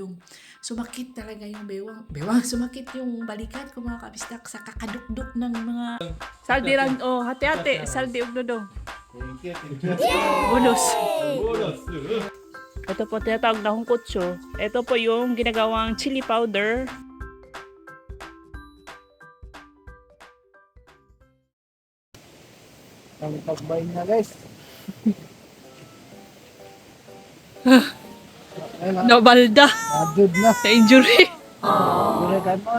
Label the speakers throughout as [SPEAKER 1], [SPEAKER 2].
[SPEAKER 1] Dudong. Sumakit talaga yung bewang, sumakit yung balikat ko mga kabisdak sa kakadukduk ng mga saldiran. Oh, hati-hati, saldi ug Dudong. Bonus. Ito po tinatawag na hungkotso. Ito po yung ginagawang chili powder.
[SPEAKER 2] Ang pagbay na guys.
[SPEAKER 1] Nabalda.
[SPEAKER 2] Nadud na.
[SPEAKER 1] Sa injury.
[SPEAKER 2] Bulagan mo.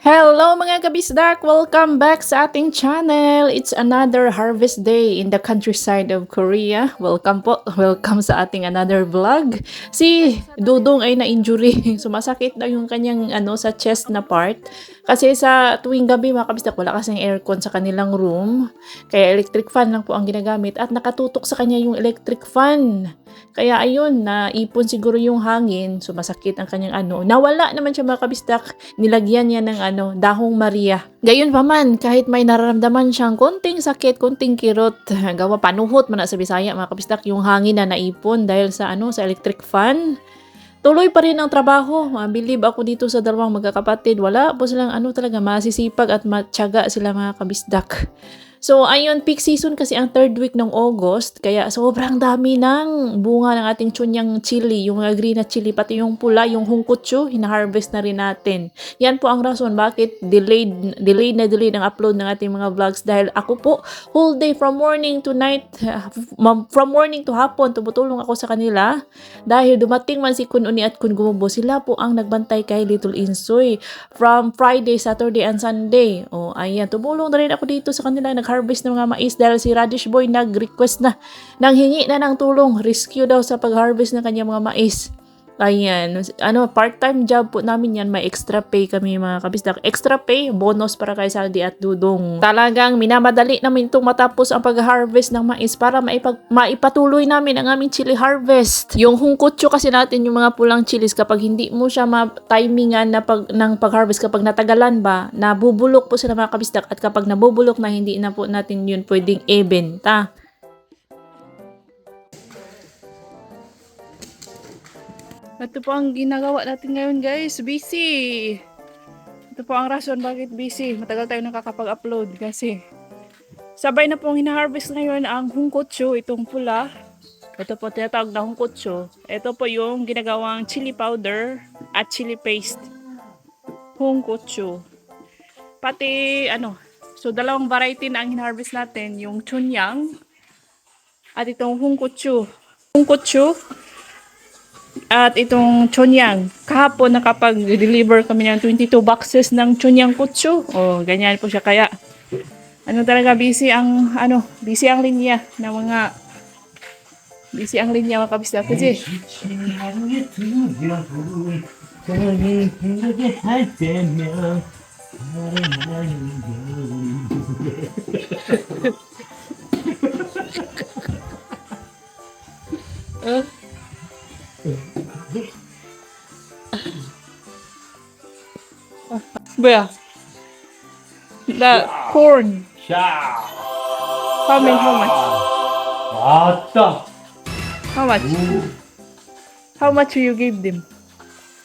[SPEAKER 1] Hello mga kabisdak! Welcome back sa ating channel! It's another harvest day in the countryside of Korea. Welcome po! Welcome sa ating another vlog. Si Dudong ay na-injury. Sumasakit daw yung kanyang sa chest na part. Kasi sa tuwing gabi mga kabisdak, wala kasing aircon sa kanilang room. Kaya electric fan lang po ang ginagamit at nakatutok sa kanya yung electric fan. Kaya ayun, naipon siguro yung hangin, sumasakit ang kanyang Nawala naman siya mga kabisdak, nilagyan niya ng dahong Maria. Gayon pa man, kahit may nararamdaman siyang konting sakit, konting kirot, gawa panuhot man na sa Bisaya mga kabisdak, yung hangin na naipon dahil sa sa electric fan. Tuloy pa rin ang trabaho. Mabilib ako dito sa dalawang magkakapatid. Wala po silang talaga masisipag at matyaga sila mga kabisdak. So, ayun, peak season kasi ang 3rd week ng August, kaya sobrang dami ng bunga ng ating chunyang chili, yung green na chili, pati yung pula, yung hungkutsu, hina-harvest na rin natin. Yan po ang rason bakit delayed ang upload ng ating mga vlogs dahil ako po, whole day from morning to night, from morning to hapon, tumutulong ako sa kanila dahil dumating man si Kun Uni at Kun Gumubo, sila po ang nagbantay kay Little Insoy from Friday, Saturday, and Sunday. O, ayan, tumulong na rin ako dito sa kanila, harvest ng mga mais dahil si Radish Boy nag-request na, nanghingi na ng tulong, rescue daw sa pag-harvest ng kanyang mga mais. Ayan, part-time job po namin yan, may extra pay kami mga kabisdak. Extra pay, bonus para kay Saldi at Dudong. Talagang minamadali namin itong matapos ang pag-harvest ng mais para maipatuloy namin ang aming chili harvest. Yung hungkutsu kasi natin, yung mga pulang chilis, kapag hindi mo siya ma-timingan ng pag-harvest, kapag natagalan ba, nabubulok po sila mga kabisdak, at kapag nabubulok na, hindi na po natin yun pwedeng ibenta. Ito po ang ginagawa natin ngayon guys, busy. Ito po ang rason bakit busy. Matagal tayo nakakapag-upload kasi sabay na pong hina-harvest ngayon ang hungkotsu, itong pula. Ito po tinatawag na hungkotsu. Ito po yung ginagawang chili powder at chili paste. Hungkotsu. Pati so dalawang variety na ang hina-harvest natin, yung chunyang at itong hungkotsu. Hungkotsu at itong chunyang. Kahapon nakapag-deliver kami ng 22 boxes ng chunyang kutsu. Oh, ganyan po siya. Kaya talaga busy ang linya ng mga mga kabisda kasi Bea, the corn. How much? How much you give them?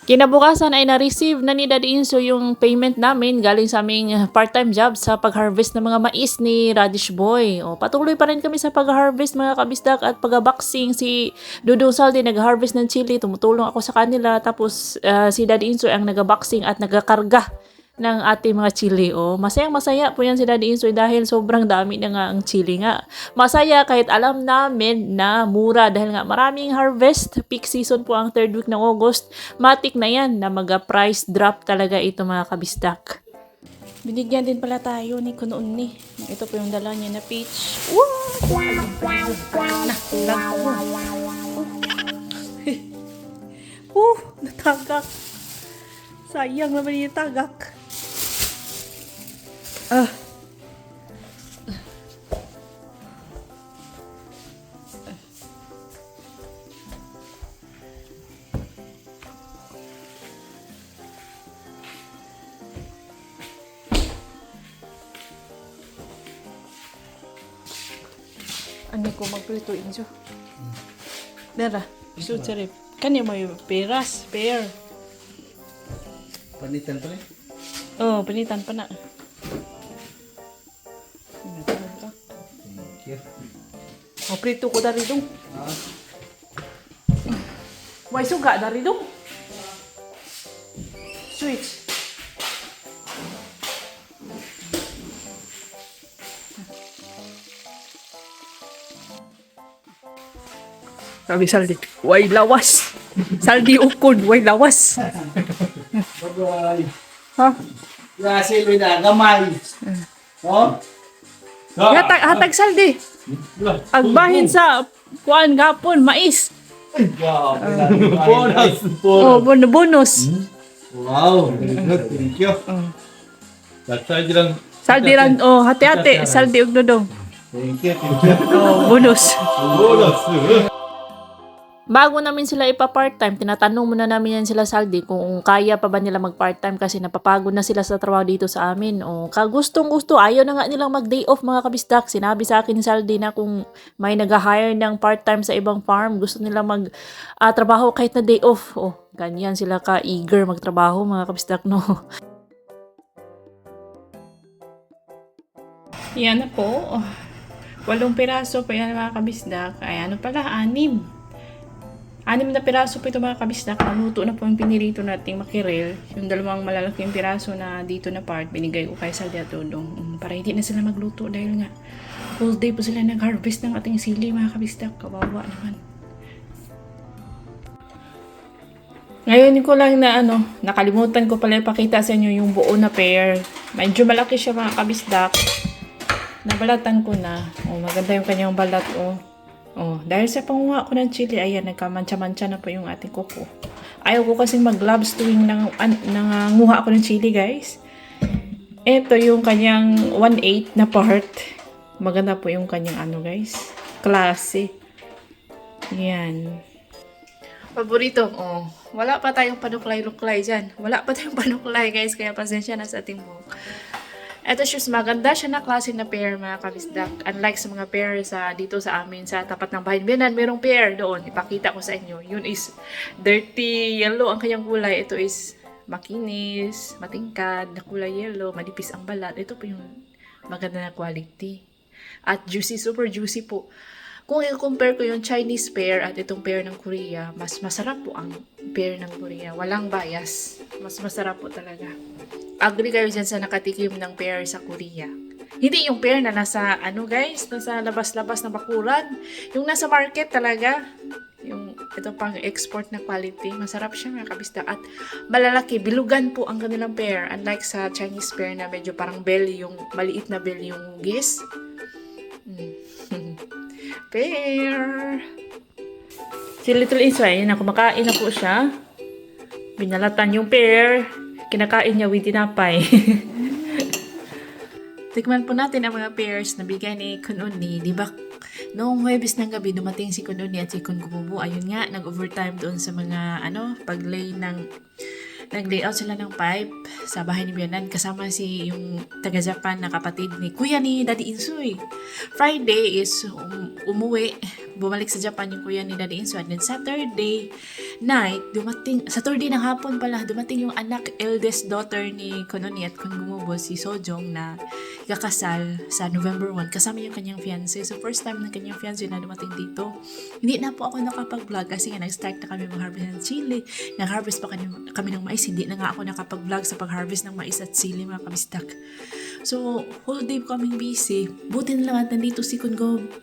[SPEAKER 1] Kinabukasan ay na-receive na ni Daddy Inso yung payment namin galing sa aming part-time job sa pag-harvest ng mga mais ni Radish Boy. O, patuloy pa rin kami sa pag-harvest mga kabisdak at pag-boxing. Si Dudong Saldi nag-harvest ng chili, tumutulong ako sa kanila. Tapos si Daddy Inso ang nag-boxing at nag-karga ng ating mga chili. O, masayang-masaya po yan si Daddy Insoy dahil sobrang dami na nga ang chili nga. Masaya kahit alam namin na mura dahil nga maraming harvest. Peak season po ang 3rd week ng August. Matik na yan na mag-price drop talaga ito mga kabisdak. Binigyan din pala tayo ni Kun Uni. Ito po yung dala niya na peach. Natagak. Sayang naman yung tagak. Ano ko magprito injo? Dara, shoot sa rip. Kanya mo yung peras, pear.
[SPEAKER 3] Panitan pa rin.
[SPEAKER 1] Oh, panitan pa na.
[SPEAKER 3] Thank you.
[SPEAKER 1] Oh, prito ko dari dong.
[SPEAKER 3] Ah,
[SPEAKER 1] May suga dari dong. Switch. Sabi Saldi, way lawas. Saldi ukod, way lawas.
[SPEAKER 3] bye-bye.
[SPEAKER 1] Ha?
[SPEAKER 3] Kasi may nagamay. Oh?
[SPEAKER 1] Hatag Saldi. Agbahin sa kuan gapon, mais.
[SPEAKER 3] Bonus.
[SPEAKER 1] Oh, bonus.
[SPEAKER 3] Wow, very good. Thank you.
[SPEAKER 4] Saldi lang.
[SPEAKER 1] Saldi lang, oh, hati-hati. Saldi ug dodong.
[SPEAKER 3] Thank you. Thank you.
[SPEAKER 1] Oh, bonus.
[SPEAKER 4] Bonus.
[SPEAKER 1] Bago namin sila ipa-part-time, tinatanong muna namin yan sila Saldi kung kaya pa ba nila mag-part-time kasi napapagod na sila sa trabaho dito sa amin. O kagustong-gusto, ayaw na nga nilang mag-day off mga kabisdak. Sinabi sa akin ni Saldi na kung may nag-hire ng part-time sa ibang farm, gusto nila mag-trabaho kahit na day off. O, ganyan sila ka-eager magtrabaho mga kabisdak, no? Yan na po. 8 piraso pa yan mga kabisdak. Ay ano pala, 6. 6 na piraso po ito mga kabisdak. Naluto na po yung pinirito nating makirel. Yung 2 malalaking piraso na dito na part, binigay ko kay Saldi at Dodong. Para hindi na sila magluto dahil nga whole day po sila nag-harvest ng ating sili mga kabisdak. Kawawa naman. Ngayon ko lang na nakalimutan ko pala ipakita sa inyo yung buo na pear. Medyo malaki siya mga kabisdak. Nabalatan ko na. Oh, maganda yung kanyang balat, oh. Oh, dahil sa panguha ko ng chili, ayan, nagkamantsa-mantsa na po yung ating kuko. Ayaw ko kasi mag-gloves tuwing nanguha ako ng chili, guys. Ito yung kanyang 1/8 na part. Maganda po yung kanyang guys. Klase. Yan. Paborito, oh. Wala pa tayong panuklay-luklay dyan. Wala pa tayong panuklay, guys. Kaya pasensya na sa ating buhok. Ito shoes, maganda siya na klase na pear mga kabisdak. Unlike sa mga pear dito sa amin, sa tapat ng bahay. Biyanan, merong pear doon. Ipakita ko sa inyo. Yun is dirty yellow ang kanyang kulay. Ito is makinis, matingkad, na kulay yellow, manipis ang balat. Ito po yung maganda na quality. At juicy, super juicy po. Kung i-compare ko yung Chinese pear at itong pear ng Korea, mas masarap po ang pear ng Korea. Walang bias. Mas masarap po talaga. Agree kayo dyan sa nakatikim ng pear sa Korea. Hindi yung pear na nasa, guys, nasa labas-labas na bakuran. Yung nasa market talaga. Yung ito pang export na quality. Masarap siya mga kabisdak. At malalaki, bilugan po ang kanilang pear. Unlike sa Chinese pear na medyo parang belly, yung maliit na belly yung gis. Pear. Si Little Israel, kumakain na po siya. Binalatan yung pear. Kinakain niya with tinapay. Tikman po natin ang mga pears na bigay ni Kununi. Di ba? Noong Huwebes ng gabi, dumating si Kununi at si Kun Gumubu. Ayun nga, nag-overtime doon sa mga, nag-layout sila ng pipe sa bahay ni Bianan. Kasama si yung taga-Japan na kapatid ni Kuya ni Daddy Insoy. Friday is umuwi. Bumalik sa Japan yung kuya ni Daddy Insoy. And then Saturday night, Saturday ng hapon pala, dumating yung anak, eldest daughter ni Kununi at Kun Gumubo, si Sojong, na kakasal sa November 1. Kasama yung kanyang fiancé. So, first time ng kanyang fiancé na dumating dito. Hindi na po ako nakapag-vlog kasi nga nag-start na kami mag-harvest ng chili. Nag-harvest pa kami ng mais. Hindi na nga ako nakapag-vlog sa pag-harvest ng mais at chili, mga kabisdak. So, whole day kaming busy. Buti na lang at nandito si Kun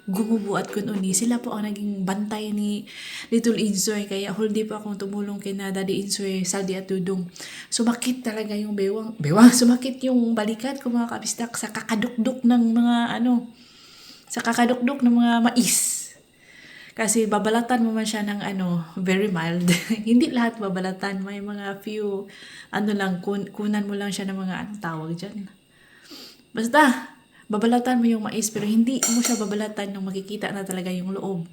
[SPEAKER 1] Gumubo at Kun Uni. Sila po ang naging bantay ni Little Insoy. Kaya whole day po akong tumulong kay na Daddy Insoy, Saldi at Dudong. Sumakit talaga yung bewang. Sumakit yung balikat ko, mga kabisdak, sa kakadukduk ng mga sa kakadukduk ng mga mais. Kasi babalatan mo man siya ng very mild. Hindi lahat babalatan. May mga few, kunan mo lang siya ng mga tawag dyan. Basta, babalatan mo yung mais pero hindi mo siya babalatan nung makikita na talaga yung loob.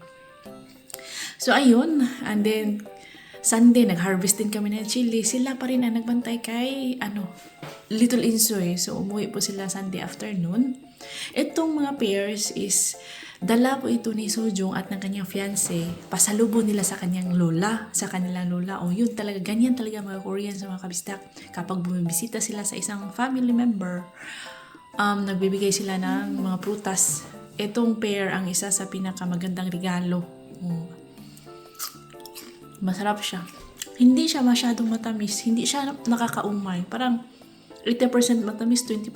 [SPEAKER 1] So, ayun. And then, Sunday, nag-harvest din kami ng chili. Sila pa rin ang nagbantay kay, Little Insoy. So, umuwi po sila Sunday afternoon. Itong mga pears is Dala po ito ni Sojong at ng kanyang fiancé, pasalubong nila sa kanyang lola, sa kanilang lola. O yun talaga, ganyan talaga mga Korean sa mga kabisdak. Kapag bumibisita sila sa isang family member, nagbibigay sila ng mga prutas. Itong pear ang isa sa pinakamagandang regalo. Masarap siya. Hindi siya masyadong matamis, hindi siya nakakaumay. Parang 80% matamis, 20%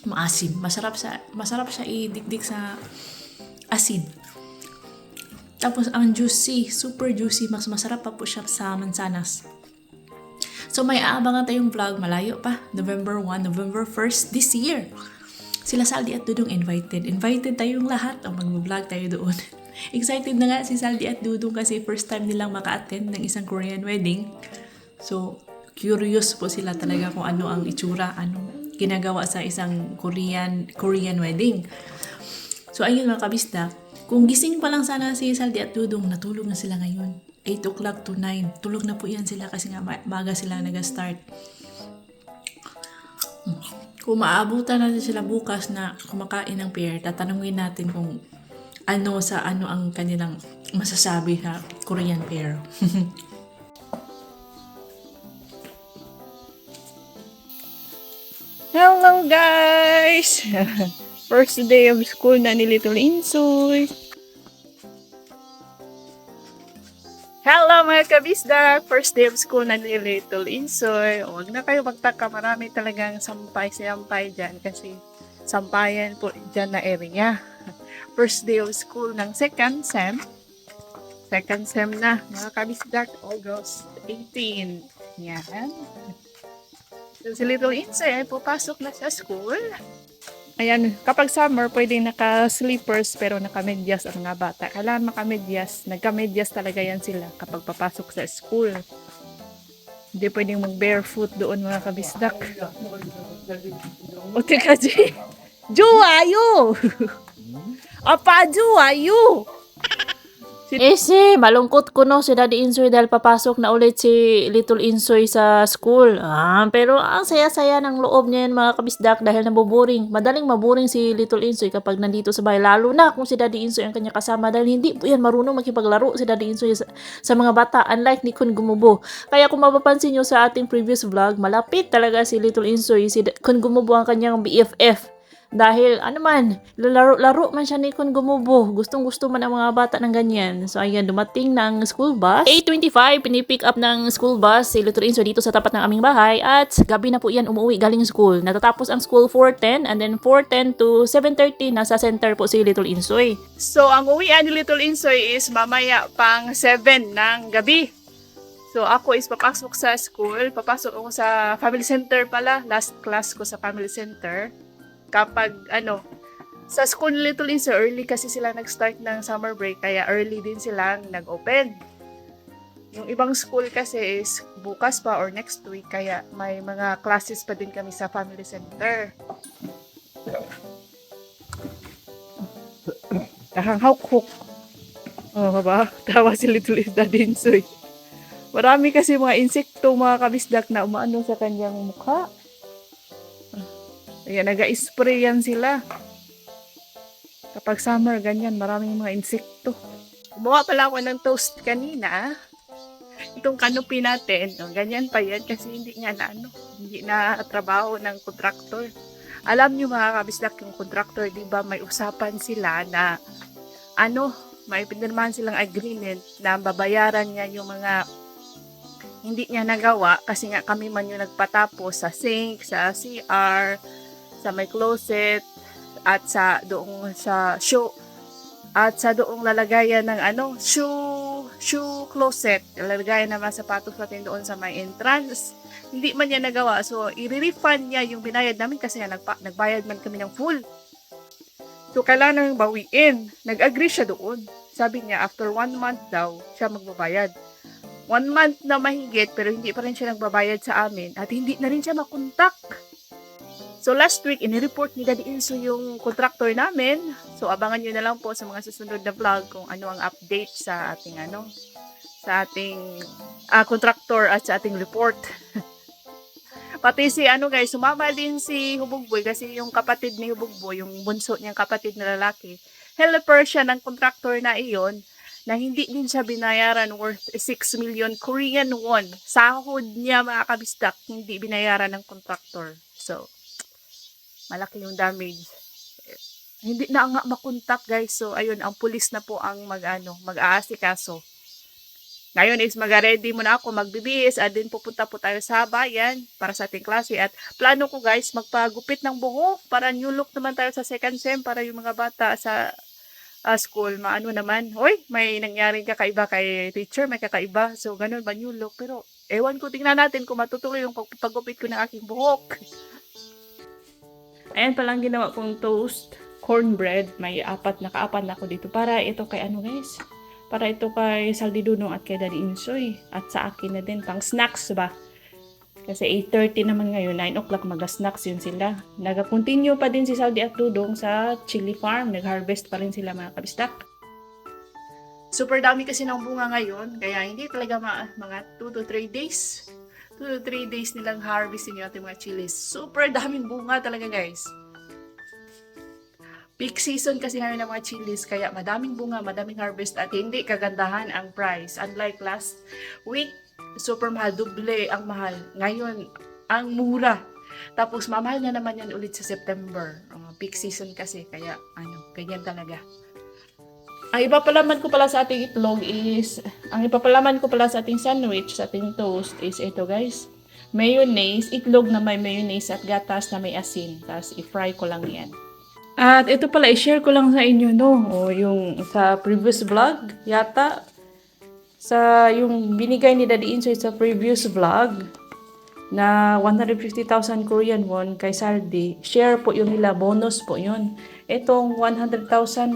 [SPEAKER 1] maasim. Masarap siya idikdik sa asin. Tapos ang juicy, super juicy, mas masarap pa po siya sa mansanas. So may aabangan tayong vlog, malayo pa, November 1, November 1st this year. Sila Saldi at Dudong invited. Invited tayong lahat, mag-vlog tayo doon. Excited na nga si Saldi at Dudong kasi first time nilang maka-attend ng isang Korean wedding. So curious po sila talaga kung ano ang itsura, ano ginagawa sa isang Korean wedding. So ayun mga kabisda, kung gising pa lang sana si Saldi at Dudong, natulog na sila ngayon. 8 o'clock to 9. Tulog na po yan sila kasi nga maga sila nag-start. Kung maabutan natin sila bukas na kumakain ng pear, tatanungin natin kung ano ang kanilang masasabi sa Korean pear. Hello guys! First day of school na ni Little Insoy. Hello mga kabisdak! First day of school na ni Little Insoy. Huwag na kayo magtaka, marami talagang sampay dyan kasi sampayan po dyan na area. First day of school ng second sem. Second sem na mga kabisdak, August 18. Yan. So, si Little Insoy ay pupasok na sa school. Ayan, kapag summer, pwedeng naka-slippers pero naka-medyas ang mga bata. Kailangan maka-medyas. Nagka-medyas talaga yan sila kapag papasok sa school. Hindi pwedeng mag-barefoot doon mga kabisdak. O, teka, Juwayo! Apa, Juwayo! Malungkot ko no si Daddy Insoy dahil papasok na ulit si Little Insoy sa school. Pero ang saya-saya ng loob niya yan mga kabisdak dahil nabuboring. Madaling maboring si Little Insoy kapag nandito sa bahay. Lalo na kung si Daddy Insoy ang kanya kasama dahil hindi po yan marunong makipaglaro si Daddy Insoy sa mga bata. Unlike ni Kun Gumubo. Kaya kung mapapansin nyo sa ating previous vlog, malapit talaga si Little Insoy. Si Kun Gumubo ang kanyang BFF. Dahil, laro man siya ni Kun Gumubo. Gustong-gusto man ang mga bata ng ganyan. So, ayan, dumating ng school bus. 8:25, pinipick up ng school bus si Little Insoy dito sa tapat ng aming bahay. At gabi na po yan umuwi galing school. Natatapos ang school 4:10 and then 4:10 to 7:30 nasa center po si Little Insoy. So, ang uwian ni Little Insoy is mamaya pang 7 ng gabi. So, ako is papasok sa school. Papasok ako sa family center pala. Last class ko sa family center. Kapag sa school ni Little Insoy, early kasi sila nag-start ng summer break, kaya early din silang nag-open. Yung ibang school kasi is bukas pa or next week, kaya may mga classes pa din kami sa family center. Nakanghauk-huk. Ba? Tawa si Little Insoy. Marami kasi mga insekto, mga kabisdak na umaano sa kanyang mukha. Ayan, nag-spray yan sila. Kapag summer, ganyan, maraming mga insekto. Gumawa pala ako ng toast kanina. Itong canopy natin, ganyan pa yan kasi hindi na trabaho ng contractor. Alam nyo mga kabisdak, yung contractor, di ba, may usapan sila na may pinirmahan silang agreement na babayaran niya yung mga hindi niya nagawa kasi nga kami man yung nagpatapos sa sink, sa CR, sa may closet, at sa doong sa shoe, at sa doong lalagayan ng shoe closet, lalagayan ng mga sapatos natin doon sa may entrance. Hindi man niya nagawa, so i-refund niya yung binayad namin kasi nga nagbayad man kami ng full. So kailangan bawiin. Nag-agree siya doon. Sabi niya after 1 month daw siya magbabayad. 1 month na mahigit pero hindi pa rin siya nagbabayad sa amin at hindi na rin siya makontak. So last week, inireport ni Daddy Insoy yung contractor namin. So abangan nyo na lang po sa mga susunod na vlog kung ano ang update sa ating contractor at sa ating report. Pati si ano guys, sumama din si Hubugboy kasi yung kapatid ni Hubugboy, yung bunso niyang kapatid na lalaki, helper siya ng contractor na iyon na hindi din siya binayaran worth 6 million Korean won. Sahod niya mga kabisdak, hindi binayaran ng contractor. So, malaki yung damage. Hindi na nga makontak guys. So, ayun, ang pulis na po ang mag-aasikaso. Ngayon is mag-ready muna ako, magbibihis, at din pupunta po tayo sa bayan para sa ating klase. At plano ko guys, magpagupit ng buhok para new look naman tayo sa second sem para yung mga bata sa school, maano naman. Hoy, may nangyaring kakaiba kay teacher, may kakaiba. So, ganun ba new look? Pero, ewan ko, tingnan natin kung matutuloy yung pagpagupit ko ng aking buhok. Ayan palang ginawa kong toast, cornbread. May nakaapat na ako dito. Para ito kay ano guys? Para ito kay Saldi Dunong at kay Daddy Insoy. At sa akin na din, pang snacks ba? Kasi 8:30 naman ngayon, 9 o'clock mag-snacks yun sila. Nag-continue pa din si Saldi at Dudong sa chili farm. Nag-harvest pa rin sila mga kabistak. Super dami kasi ng bunga ngayon. Kaya hindi talaga mga 2 to 3 days. 2 to 3 days nilang harvestin yung ating mga chilies. Super daming bunga talaga guys. Peak season kasi ngayon ng mga chilies, kaya madaming bunga, madaming harvest at hindi kagandahan ang price. Unlike last week, super mahal, doble ang mahal. Ngayon, ang mura. Tapos mamahal na naman yan ulit sa September. Peak season kasi, kaya ganyan talaga. Ang ipapalaman ko pala sa ating itlog is, ang ipapalaman ko pala sa ating sandwich, sa ating toast is ito guys. Mayonnaise, itlog na may mayonnaise at gatas na may asin. Tapos i-fry ko lang yan. At ito pala, i-share ko lang sa inyo, no? O yung sa previous vlog, yata, sa yung binigay ni Daddy Insoy sa previous vlog, na 150,000 Korean won kay Saldi, share po yun nila, bonus po yun. Itong 100,000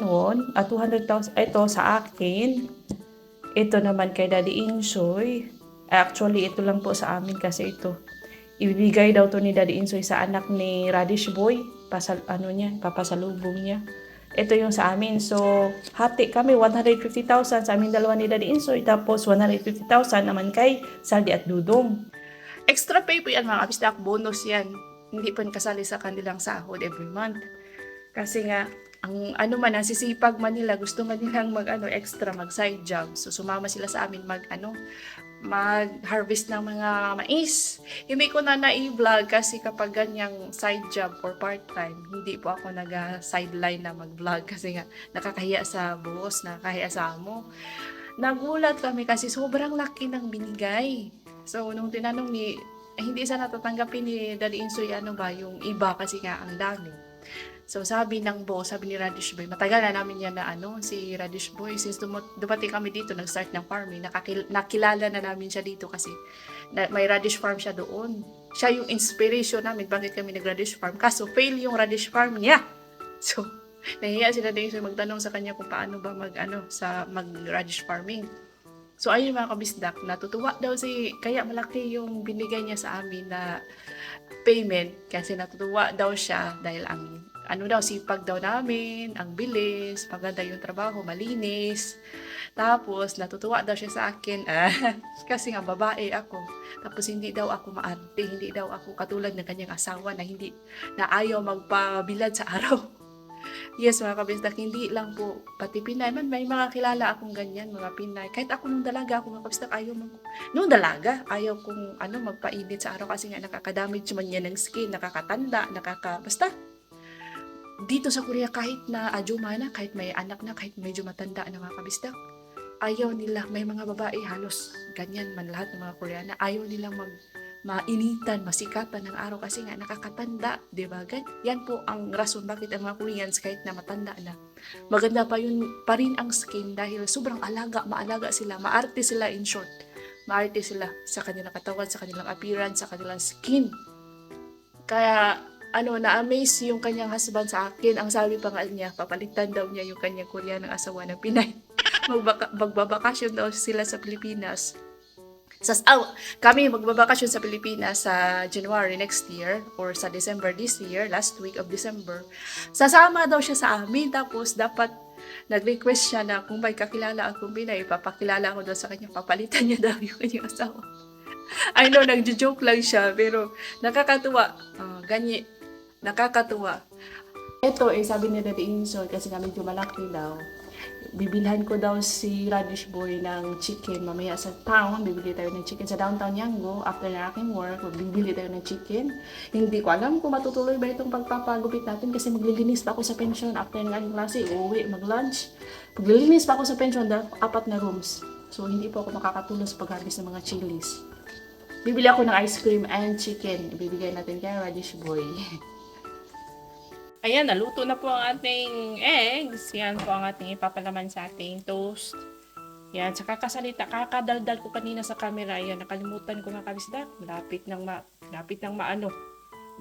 [SPEAKER 1] won, at 200,000, ito sa akin, ito naman kay Daddy Insoy. Actually, ito lang po sa amin kasi ito. Ibigay daw to ni Daddy Insoy sa anak ni Radish Boy, papasalubong niya. Ito yung sa amin. So, hati kami, 150,000 sa aming dalawa ni Daddy Insoy, tapos 150,000 naman kay Saldi at Dudong. Extra pay po yan mga kabisdak, bonus yan. Hindi po kasali sa kanilang sahod every month. Kasi nga, ang sisipag man nila, gusto man nilang extra, mag side job. So, sumama sila sa amin mag-harvest ng mga mais. Hindi ko na i-vlog kasi kapag ganyang side job or part-time, hindi po ako nag-sideline na mag-vlog kasi nga nakakahiya sa boss, nakakahiya sa amo. Nagulat kami kasi sobrang laki ng binigay. So, nung tinanong hindi sana tatanggapin ni Daddy Insoy yung iba kasi nga ang dami. So, sabi ng boss, sabi ni Radish Boy, matagal na namin yan na si Radish Boy, since dumating kami dito, nag-start ng farming, nakilala na namin siya dito kasi may radish farm siya doon. Siya yung inspiration namin, bakit kami nag-radish farm. Kaso, fail yung radish farm niya. So, nahiya si Daddy Insoy magtanong sa kanya kung paano ba mag-radish farming. So, ayun mga kabisdak, natutuwa daw kaya malaki yung binigay niya sa amin na payment kasi natutuwa daw siya dahil ang sipag daw namin, ang bilis, maganda yung trabaho, malinis. Tapos, natutuwa daw siya sa akin, kasi nga babae ako. Tapos, hindi daw ako maarte, hindi daw ako katulad ng kanyang asawa na ayaw magpabilad sa araw. Yes, mga kabisdak, hindi lang po, pati Pinay, may mga kilala akong ganyan, mga Pinay. Kahit ako nung dalaga, mga kabisdak, ayaw kong magpainit sa araw kasi nga nakakadamage man yan ng skin, nakakatanda, basta. Dito sa Korea, kahit na ajuma na, kahit may anak na, kahit medyo matanda na mga kabisdak, ayaw nila, may mga babae halos, ganyan man lahat ng mga Koreana, ayaw nilang mainitan, masikatan ng araw kasi nga nakakatanda, diba? Yan po ang rason bakit ang mga Koreans kahit na matanda na, maganda pa rin ang skin dahil sobrang maalaga sila, maarte sila in short. Maarte sila sa kanilang katawan, sa kanilang appearance, sa kanilang skin. Kaya, na-amaze yung kanyang husband sa akin. Ang sabi pa nga niya, papalitan daw niya yung kanyang Koreanang asawa ng Pinay. Magbabakasyon daw sila sa Pilipinas. Kami magbabakasyon sa Pilipinas sa January next year or sa December this year, last week of December. Sasama daw siya sa amin, tapos dapat nag-request siya na kung may kakilala akong Pinay, ipapakilala ko daw sa kanya, papalitan niya daw yung kanyang asawa. I know, nagjo-joke lang siya, pero nakakatuwa. Ganyi, nakakatuwa. Ito, sabi ni Daddy Insoy, kasi nga medyo malaki daw. Bibilhan ko daw si Radish Boy ng chicken mamaya sa town. Bibili tayo ng chicken sa downtown Yango. After na aking work, bibili tayo ng chicken. Hindi ko alam kung matutuloy ba itong pagpapagupit natin kasi maglilinis pa ako sa pension. After ng aking klase, uuwi, mag-lunch. Maglilinis pa ako sa pension dahil 4 na rooms. So, hindi po ako makakatulong sa pag-harvest ng mga chilies. Bibili ako ng ice cream and chicken. Ibibigay natin kay Radish Boy. Ayan, naluto na po ang ating eggs. Yan po ang ating ipapalaman sa ating toast. Yan, sa kakadaldal ko kanina sa camera. Ayan, nakalimutan ko mga kabisdak. Lapit ng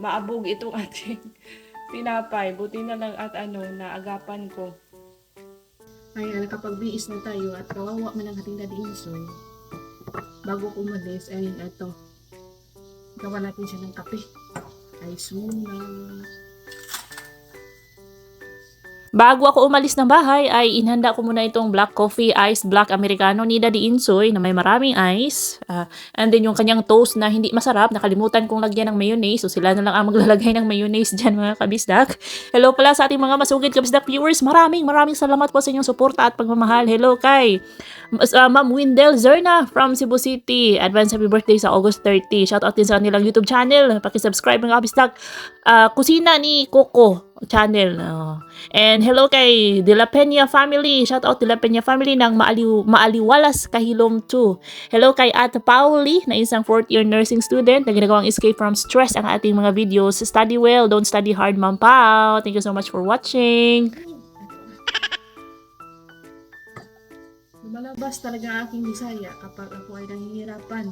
[SPEAKER 1] maabog itong ating tinapay. Buti na lang at naagapan ko. Ayan, nakapag-biis na tayo at kawawa man ang ating Daddy Insoy. Bago ko umalis, ay ito. Gawa natin siya ng kape. Ay, suna. Bago ako umalis ng bahay ay inhanda ko muna itong black coffee iced black americano ni Daddy Insoy na may maraming ice. And then yung kanyang toast na hindi masarap, nakalimutan kong lagyan ng mayonnaise. So sila na lang ang maglalagay ng mayonnaise dyan mga kabisdak. Hello pala sa ating mga masugid kabisdak viewers. Maraming salamat po sa inyong suporta at pagmamahal. Hello kay Ma'am Windel Zerna from Cebu City. Advance happy birthday sa August 30. Shoutout din sa kanilang YouTube channel. Pakisubscribe mga kabisdak. Kusina ni Coco channel. And hello kay De La Peña family. Shout out De La Peña family ng Maaliwalas Kahilom 2. Hello kay Ate Pauli na isang 4th year nursing student na ginagawang escape from stress ang ating mga videos. Study well, don't study hard, Ma'am Pao. Thank you so much for watching. Lumalabas talaga ang aking Bisaya kapag ako ay nahihirapan.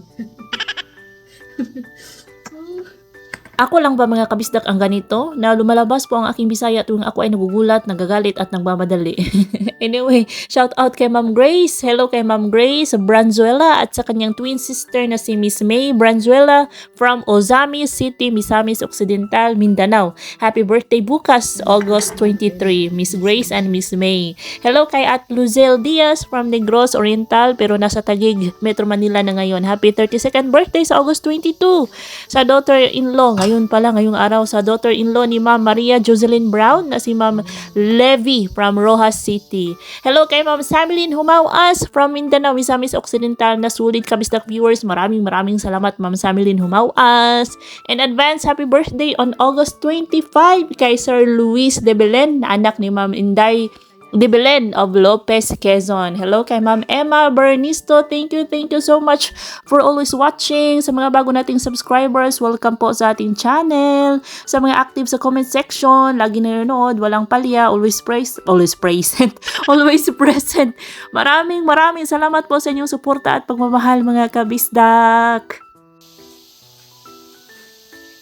[SPEAKER 1] Ako lang ba mga kabisdak ang ganito na lumalabas po ang aking Bisaya tuwing ako ay nagugulat, nagagalit at nagmamadali. Anyway, shout out kay Ma'am Grace. Hello kay Ma'am Grace Branzuela at sa kanyang twin sister na si Miss May Branzuela from Ozamis City, Misamis Occidental, Mindanao. Happy birthday bukas, August 23, Miss Grace and Miss May. Hello kay At Luzel Diaz from Negros Oriental pero nasa Taguig, Metro Manila na ngayon. Happy 32nd birthday sa August 22. Sa daughter-in-law, ngayong araw sa daughter-in-law ni Ma'am Maria Jocelyn Brown na si Ma'am Levy from Rojas City. Hello kay Ma'am Samilyn Humawas from Mindanao, Misamis Occidental na sulit kabisdak viewers. Maraming salamat Ma'am Samilyn Humawas. And advance happy birthday on August 25 kay Sir Luis de Belen na anak ni Ma'am Inday de Belen of Lopez, Quezon. Hello kay Ma'am Emma Bernisto. Thank you so much for always watching. Sa mga bago nating subscribers, welcome po sa ating channel. Sa mga active sa comment section, lagi nanonood, walang palya, always present. Maraming salamat po sa inyong suporta at pagmamahal mga kabisdak.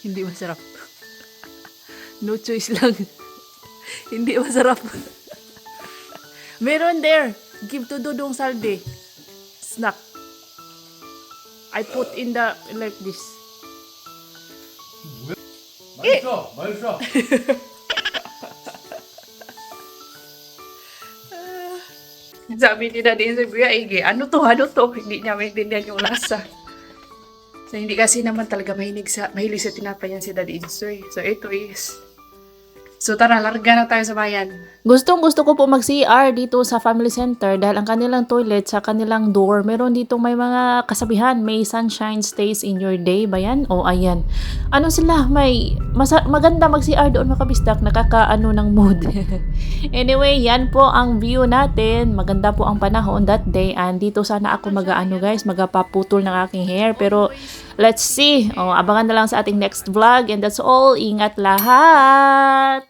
[SPEAKER 1] Hindi masarap. No choice lang. Hindi masarap. Meron there. Give to Dudong Salde. Snack. I put in the like this.
[SPEAKER 4] 맛있어.
[SPEAKER 1] Sabi ni Daddy Insoy, ano to? Hindi niya maintindihan yung lasa. So, hindi kasi naman talaga mahilig sa tinapay yan si Daddy Insoy. So, ito is... So tara, larga na tayo sa bayan. Gustong-gusto ko po mag-CR dito sa family center dahil ang kanilang toilet sa kanilang door, meron dito may mga kasabihan, may sunshine stays in your day ba yan? O ayan. Ano sila? Maganda mag-CR doon mga kabisdak, nakakaano ng mood. Anyway, yan po ang view natin. Maganda po ang panahon that day and dito sana ako magapaputol ng aking hair pero let's see. Abangan na lang sa ating next vlog and that's all. Ingat lahat!